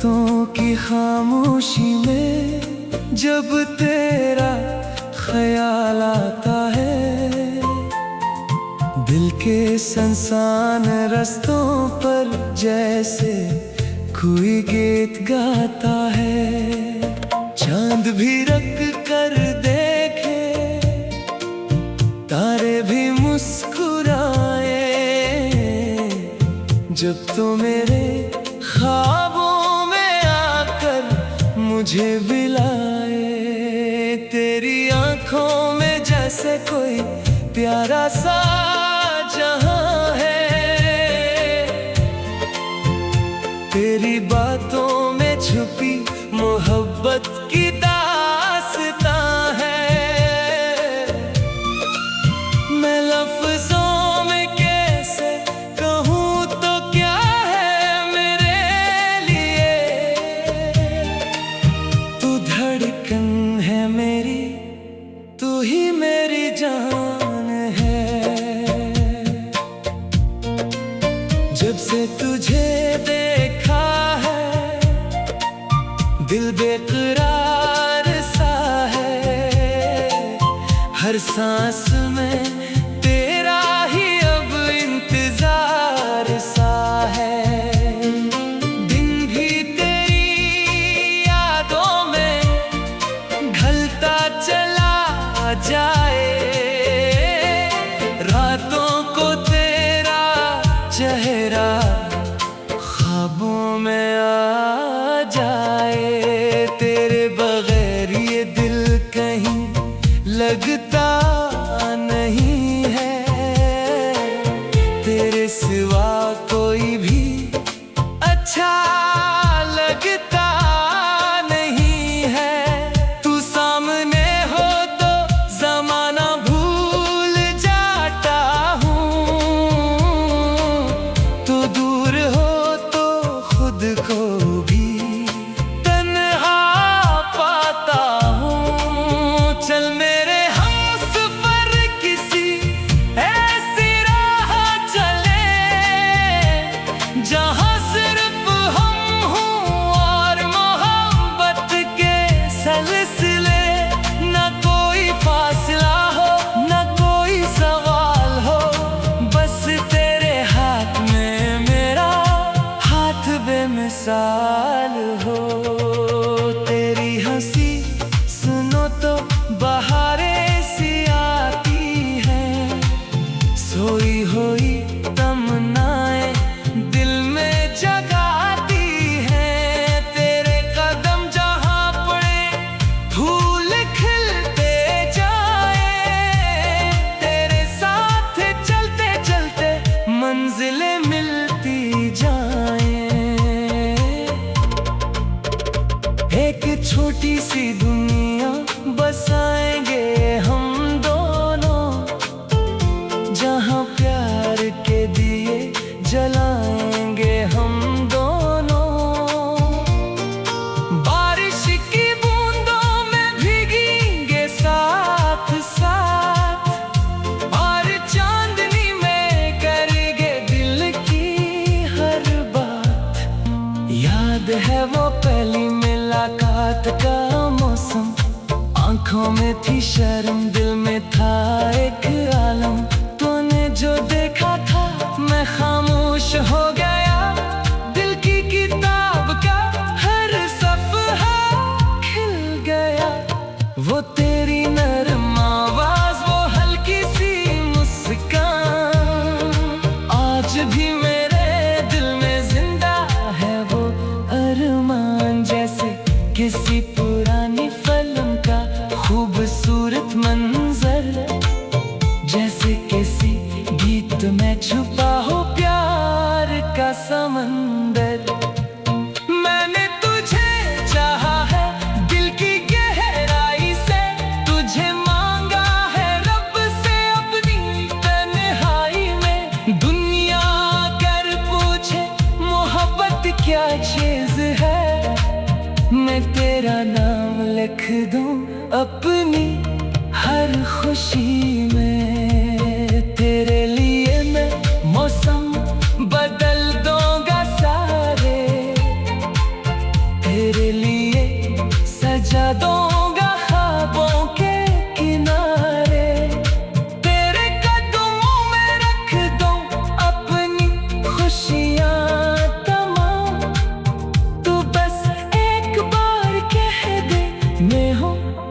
रातों की खामोशी में जब तेरा ख्याल आता है, दिल के सुनसान रास्तों पर जैसे कोई गीत गाता है। चांद भी रख कर देखे, तारे भी मुस्कुराए, जब तो मेरे ख्वाबों में आकर मुझे बिलाए। तेरी आंखों में जैसे कोई प्यारा सा जहां है, तेरी बातों में छुपी मोहब्बत की दास्तां है। मैं लफ्जों में कैसे कहूँ तो क्या है मेरे लिए, तू धड़कन है मेरी, तू ही मेरी जान है। जब से तुझे देखा है दिल बेकरार सा है, हर सांस में तेरा ही अब इंतजार सा है। दिन भी तेरी यादों में ढलता चला जाए, रातों को तेरा चेहरा ख्वाबों में आ जाए। तेरे बगैर ये दिल कहीं लगता नहीं है, तेरे सिवा कोई भी अच्छा लगता नहीं है। तू सामने हो तो जमाना भूल जाता हूँ, तू दूर हो तो खुद को भी तन्हा पाता हूँ। चल मेरे हमसफर किसी ऐसी राह चले, जहाँ सिर्फ हम हों और मोहब्बत के सिलसिले, न कोई फासला हो न कोई सवाल हो, बस तेरे हाथ में मेरा हाथ बेमिसाल हो। तेरी हंसी सुनो तो बहारें सी आती हैं, सोई हुई तमन्नाएं दिल में जगाती हैं। तेरे कदम जहाँ पड़े फूल खिलते जाए, तेरे साथ चलते चलते मंजिलें मिलती जाएं। एक छोटी सी दुनिया बसाएंगे हम दोनों, जहाँ प्यार के दिए जलाएंगे हम दोनों। बारिश की बूंदों में भीगेंगे साथ साथ, और चांदनी में करेंगे दिल की हर बात। याद है वो पहली मुलाकात का मौसम, आंखों में थी शर्म दिल में था एक आलम। तूने जो देखा था मैं खामोश हो गया, दिल की किताब का हर सफ़हा खिल गया। वो तेरी नरम आवाज, वो हल्की सी मुस्कान, आज भी मेरे दिल में जिंदा है वो अरमान। जैसे किसी पुरानी फिल्म का खूबसूरत मंजर, जैसे किसी गीत में छुपा हो प्यार का समंदर। मैंने तुझे चाहा है दिल की गहराई से, तुझे मांगा है रब से अपनी तन्हाई में। दुनिया कर पूछे मोहब्बत क्या चीज है, मैं तेरा नाम लिख दूं अपनी हर खुशी में। तेरे लिए मैं मौसम बदल दूंगा सारे,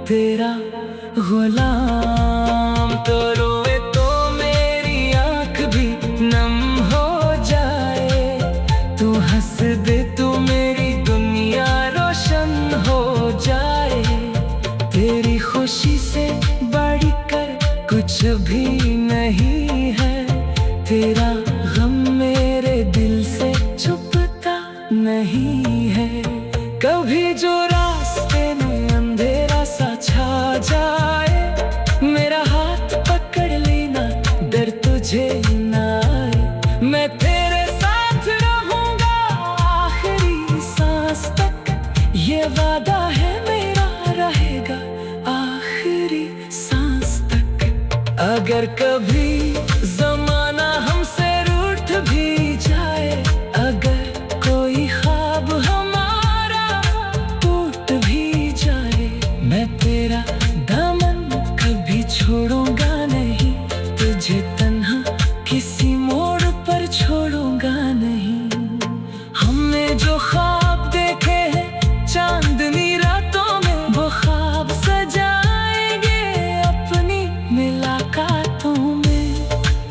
तेरा गुलाम। तो रोए तो मेरी आँख भी नम हो जाए, तू हंस दे तो मेरी दुनिया रोशन हो जाए। तेरी खुशी से बढ़कर कुछ भी नहीं है, तेरा गम मेरे दिल से छुपता नहीं है। कभी जो रास्ते में अंधेरा सा छा जाए, मेरा हाथ पकड़ लेना, डर तुझे ना आए। मैं तेरे साथ रहूंगा आखिरी सांस तक, ये वादा है मेरा, रहेगा आखिरी सांस तक। अगर कभी जमाना हमसे रूठ भी जाए, अगर कोई ख्वाब हमारा टूट भी जाए, मैं तेरा दामन कभी छोड़ूंगा नहीं, तुझे तन्हा किसी मोड़ पर छोड़ूंगा नहीं। हमने जो ख्वाब देखे हैं चांदनी रातों में, वो ख्वाब सजाएंगे अपनी मुलाकातों में।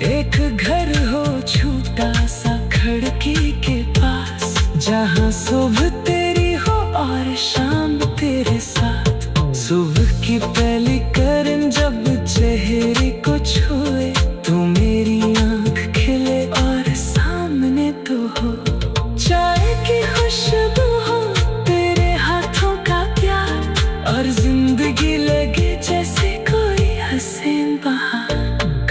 एक घर हो छोटा सा खिड़की के पास, जहाँ सुबह तेरी हो और शाम तेरे साथ। सुबह की पहली किरण जब चेहरे को छुए, तो मेरी आँख खिले और सामने तो हो। चाय की खुशबू हो, तेरे हाथों का प्यार, और जिंदगी लगे जैसे कोई हसीन बहार।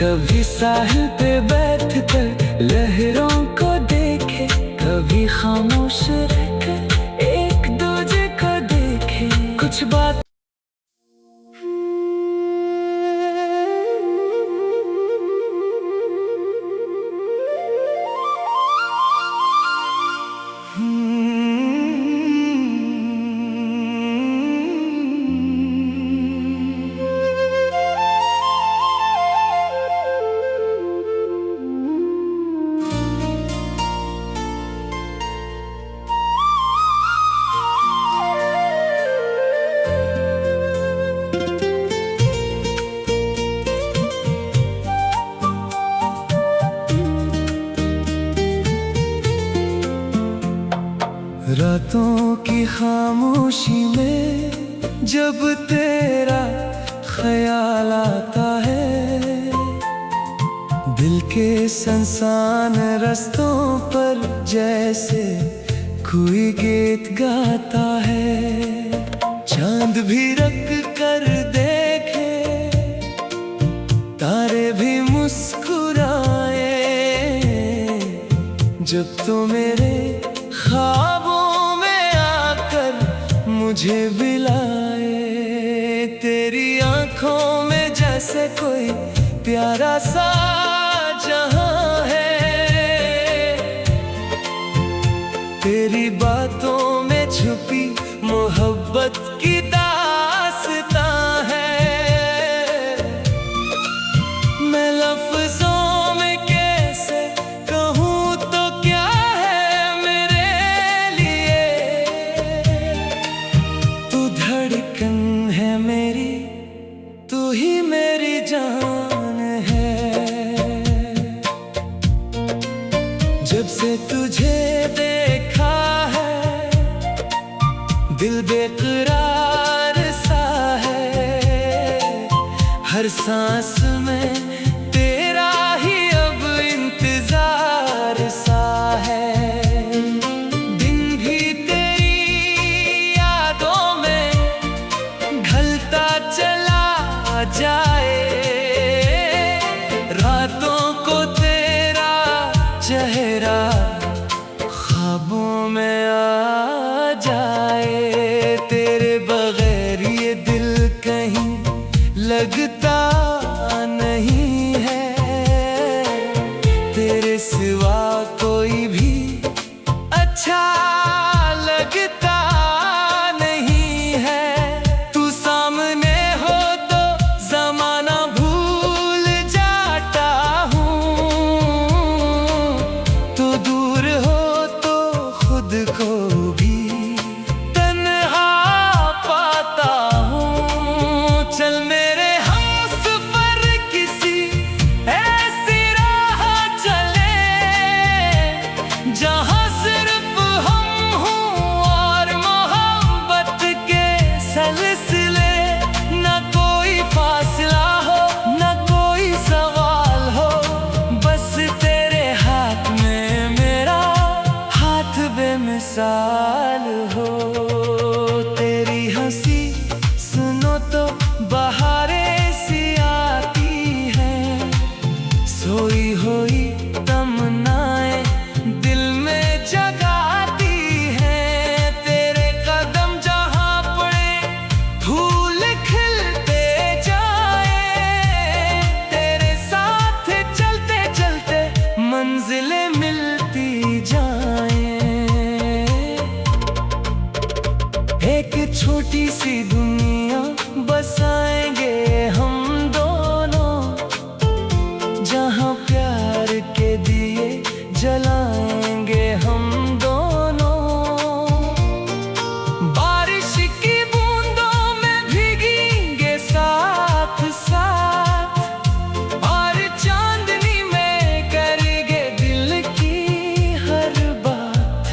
कभी साहिल पे बैठ कर लहरों को देखे, कभी खामोश रहकर एक दूजे को देखे। कुछ बात रातों की खामोशी में जब तेरा ख्याल आता है, दिल के संसान रस्तों पर जैसे कोई गीत गाता है। चांद भी रख कर देखे, तारे भी मुस्कुराए, जब तो मेरे ख्वाबों में आकर मुझे बिलाए। तेरी आंखों में जैसे कोई प्यारा सा जहां है, तेरी बातों में छुपी मोहब्बत की दास्तां है। मैं लफ्जों में कैसे कहूँ तो क्या है मेरे लिए, तू धड़कन है मेरी, तू ही मेरी जान है। जब से तुझे देखा है, दिल बेकरार सा है। हर सांस में तेरा ही अब इंतजार सा है। दिन भी तेरी यादों में ढलता चला जाए, रातों को तेरा चेहरा ख्वाबों में आ जाए। तेरे बगैर ये दिल कहीं लगता नहीं है, तेरे सिवा कोई भी अच्छा लगता नहीं है। तू सामने हो तो जमाना भूल जाता हूँ, तू दूर हो तो खुद को भी तन्हा पाता हूँ। सिलसिले, ना कोई फासला हो, ना कोई सवाल हो, बस तेरे हाथ में मेरा हाथ बेमिसाल हो। तेरी हंसी सुनो तो बहारें सी आती हैं, सोई हुई तमन्नाएं दिल में जगाती हैं। तेरे कदम जहाँ पड़े फूल खिलते जाए, तेरे साथ चलते चलते मंजिलें मिलती जाएं। एक छोटी सी दुनिया बसाएंगे हम दोनों, जहाँ प्यार के दिए जलाएंगे हम दोनों। बारिश की बूंदों में भीगेंगे साथ साथ, और चांदनी में करेंगे दिल की हर बात।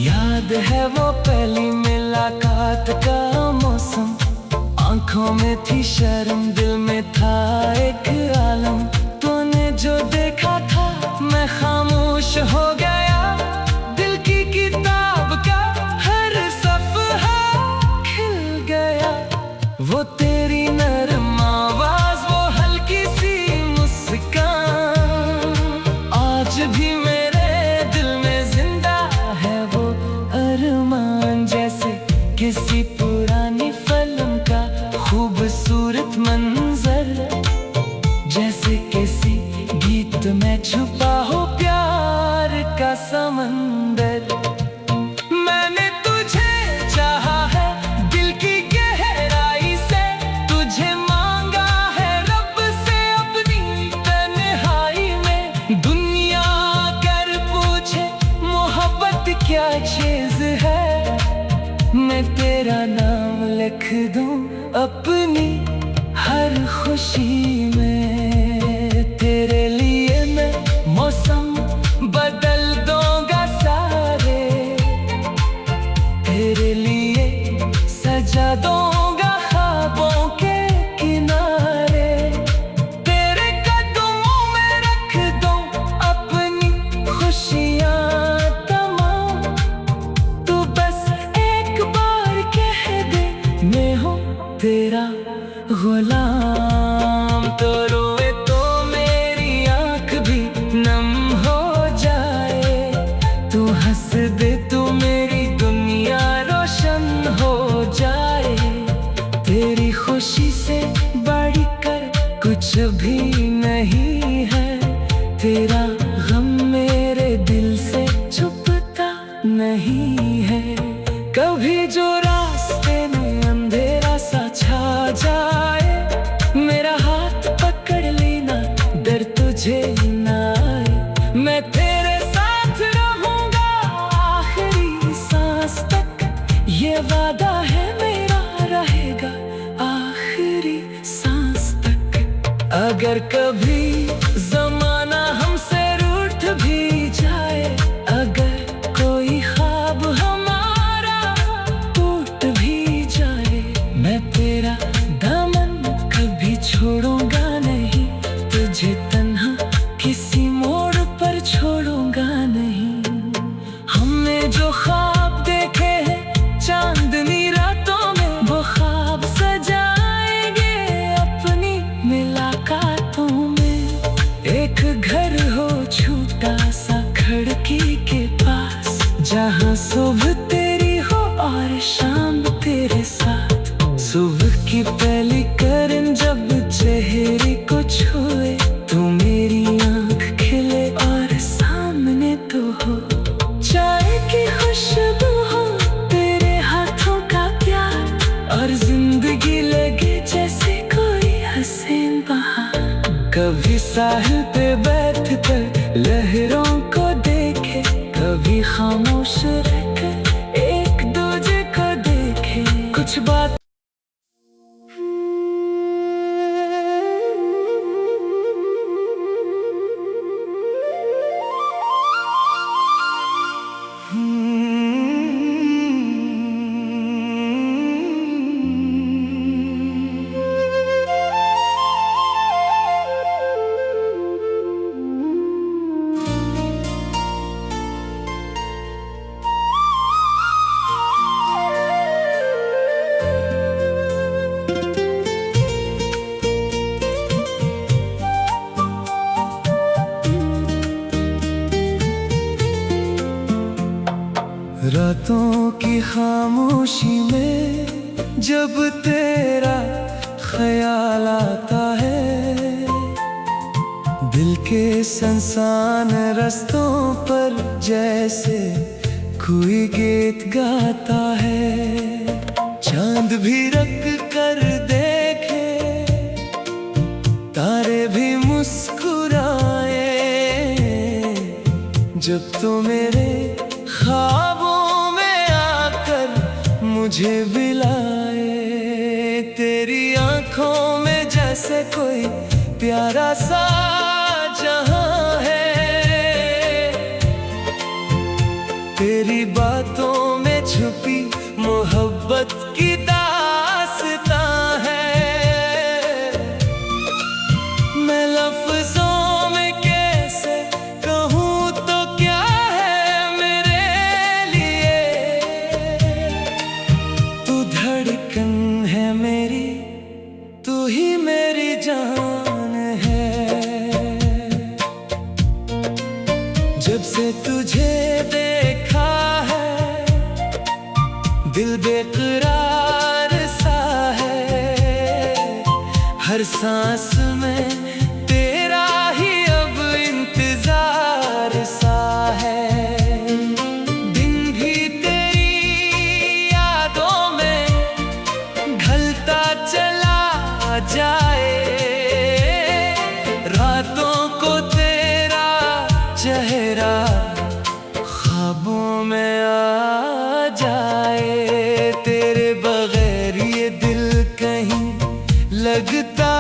याद है वो पहली मुलाकात का मौसम, आंखों में थी शर्म, दिल में था एक आलम। तूने जो देखा था मैं खामोश हो गया, दिल की किताब का हर सफ़हा खिल गया। वो तेरी नरम आवाज, वो हल्की सी मुस्कान, आज भी मेरे दिल में जिंदा है वो अरमान। जैसे किसी पुरानी फिल्म का खूबसूरत मंजर, जैसे किसी गीत में छुपा हो प्यार का समंदर। मैंने तुझे चाहा है दिल की गहराई से, तुझे मांगा है रब से अपनी तन्हाई में। दुनिया कर पूछे मोहब्बत क्या चीज है, मैं तेरा नाम लिख दूं अपनी हर खुशी में। तेरे लिए मैं मौसम बदल दूंगा सारे, तेरे लिए सजा दूंगा ख्वाबों के किनारे। तेरे कदमों में रख दूं अपनी खुशियाँ तमाम, तू बस एक बार कह दे मैं हूँ तेरा गुलाम। तो रोए तो मेरी आँख भी नम हो जाए, तू हंस दे तो मेरी दुनिया रोशन हो जाए। तेरी खुशी से बढ़कर कुछ भी नहीं है, तेरा गम मेरे दिल से छुपता नहीं है। कभी जो रास्ते में अंधेरा सा छा जाए, मेरा हाथ पकड़ लेना डर तुझे ना आए। मैं तेरे साथ रहूंगा आखिरी सांस तक, ये वादा है मेरा रहेगा आखिरी सांस तक। अगर कभी जमाना हमसे रूठ भी जाए, अगर कोई ख्वाब हमारा टूट भी जाए, मैं तेरा दामन कभी छोड़ूंगा नहीं, तुझे तन्हा किसी मोड़ पर छोड़ूंगा नहीं। हमने जो ख्वाब देखे हैं चांदनी रातों में, वो ख्वाब सजाएंगे अपनी मुलाकातों में। एक घर हो छोटा सा खिड़की के पास, जहाँ सुबह तेरी हो और शाम तेरे साथ। सुबह की पहली किरण जब चेहरे को छुए, तो मेरी आँख खिले और सामने तो हो चाय की खुशबू हो, तेरे हाथों का प्यार, और जिंदगी लगे जैसे कोई हसीन बहार। कभी साहिल पे बैठ कर लहरों को देखे, कभी खामोश रहकर एक दूजे को देखे। कुछ बात खामोशी में जब तेरा ख्याल आता है, दिल के सुनसान रास्तों पर जैसे कोई गीत गाता है। चांद भी रख कर देखे, तारे भी मुस्कुराए, जब तो मेरे ख्वाबों में आकर मुझे बिलाए। तेरी आंखों में जैसे कोई प्यारा सा जहां है, तेरी बातों में छुपी मोहब्बत की दास्तां है। मैं लफ्जों में कैसे कहूँ तो क्या है मेरे लिए, तू धड़कन है मेरी, तू ही मेरी जान है। जब से तुझे देखा है, दिल बेकरार सा है। हर सांस में तेरा ही अब इंतजार सा है। दिन भी तेरी यादों में ढलता चला जाए, रातों को तेरा चेहरा ख्वाबों में आ जाए। तेरे बगैर ये दिल कहीं लगता